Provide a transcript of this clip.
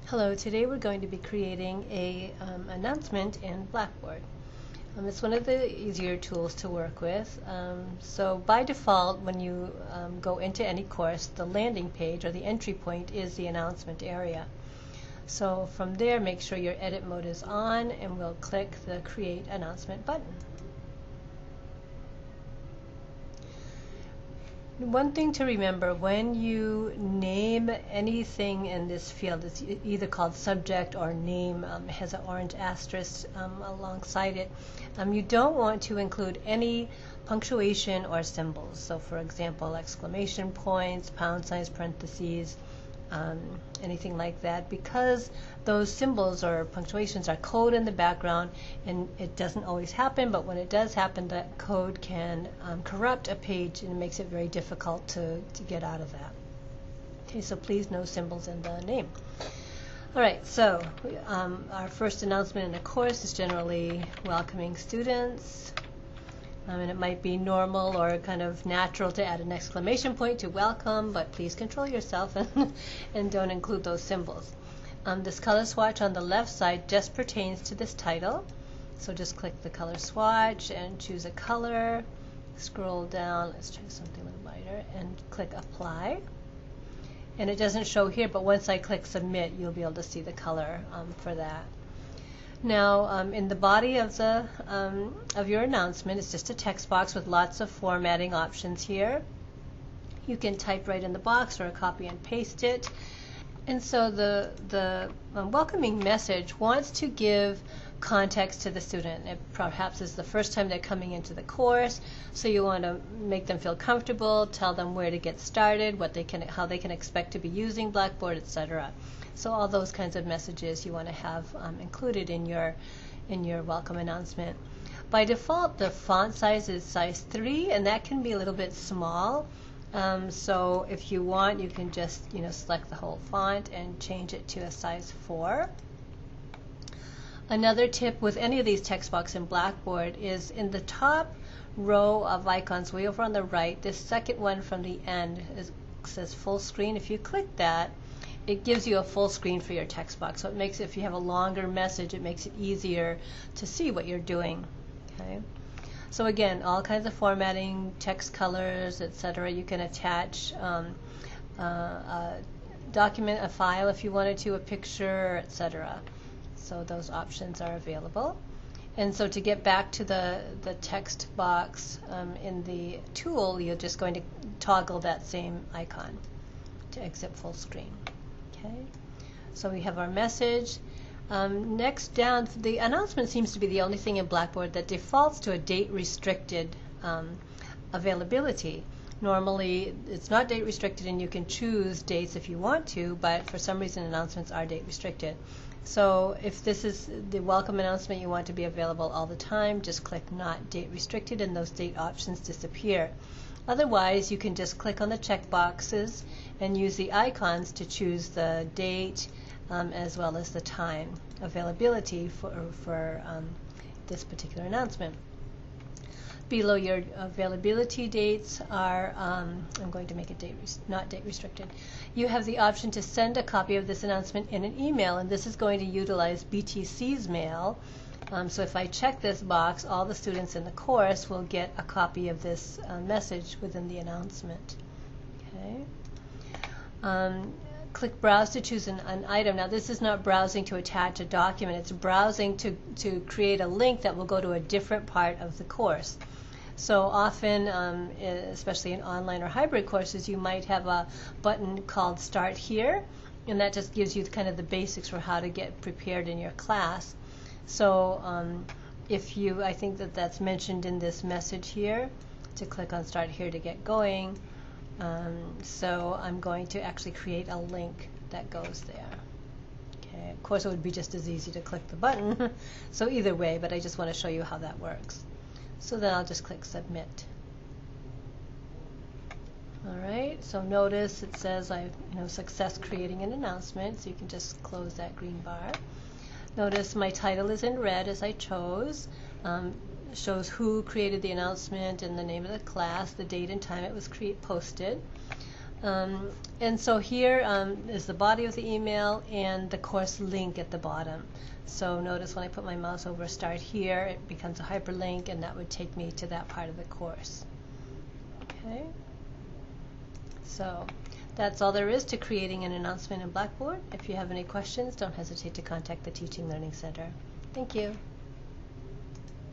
Hello, today we're going to be creating a announcement in Blackboard. It's one of the easier tools to work with. So by default, when you go into any course, the landing page or the entry point is the announcement area. So from there, make sure your edit mode is on and we'll click the Create Announcement button. One thing to remember, when you name anything in this field, it's either called subject or name, has an orange asterisk alongside it. You don't want to include any punctuation or symbols. So for example, exclamation points, pound signs, parentheses, anything like that, because those symbols or punctuations are code in the background, and it doesn't always happen, but when it does happen, that code can corrupt a page, and it makes it very difficult to get out of that. Okay, so please no symbols in the name. All right, so our first announcement in the course is generally welcoming students. And it might be normal or kind of natural to add an exclamation point to welcome, but please control yourself and don't include those symbols. This color swatch on the left side just pertains to this title. So just click the color swatch and choose a color. Scroll down, let's try something a little lighter, and click Apply. And it doesn't show here, but once I click Submit, you'll be able to see the color for that. Now, in the body of your announcement, it's just a text box with lots of formatting options here. You can type right in the box or copy and paste it. And so the welcoming message wants to give context to the student. It perhaps is the first time they're coming into the course, so you want to make them feel comfortable, tell them where to get started, how they can expect to be using Blackboard, etc. So all those kinds of messages you want to have included in your welcome announcement. By default, the font size is size 3, and that can be a little bit small. So if you want, you can just select the whole font and change it to a size 4. Another tip with any of these text boxes in Blackboard is in the top row of icons way over on the right, this second one from the end says full screen. If you click that, it gives you a full screen for your text box. So it makes, if you have a longer message, it makes it easier to see what you're doing. Okay. So again, all kinds of formatting, text colors, etc. You can attach a document, a file if you wanted to, a picture, etc. So those options are available. And so to get back to the text box in the tool, you're just going to toggle that same icon to exit full screen. Okay, so we have our message. Next down, the announcement seems to be the only thing in Blackboard that defaults to a date-restricted availability. Normally, it's not date-restricted, and you can choose dates if you want to, but for some reason, announcements are date-restricted. So if this is the welcome announcement you want to be available all the time, just click Not Date Restricted, and those date options disappear. Otherwise, you can just click on the check boxes and use the icons to choose the date as well as the time availability for this particular announcement. Below your availability dates are, I'm going to make it not date restricted. You have the option to send a copy of this announcement in an email, and this is going to utilize BTC's mail. So if I check this box, all the students in the course will get a copy of this message within the announcement. Okay. Click Browse to choose an item. Now this is not browsing to attach a document, it's browsing to create a link that will go to a different part of the course. So often, especially in online or hybrid courses, you might have a button called Start Here, and that just gives you kind of the basics for how to get prepared in your class. So I think that's mentioned in this message here, to click on Start Here to get going. So I'm going to actually create a link that goes there. Okay. Of course, it would be just as easy to click the button. So either way, but I just want to show you how that works. So then I'll just click Submit. All right. So notice it says I've success creating an announcement. So you can just close that green bar. Notice my title is in red as I chose. Shows who created the announcement and the name of the class, the date and time it was posted. And so here is the body of the email and the course link at the bottom. So notice when I put my mouse over Start here, it becomes a hyperlink, and that would take me to that part of the course. Okay. So that's all there is to creating an announcement in Blackboard. If you have any questions, don't hesitate to contact the Teaching Learning Center. Thank you.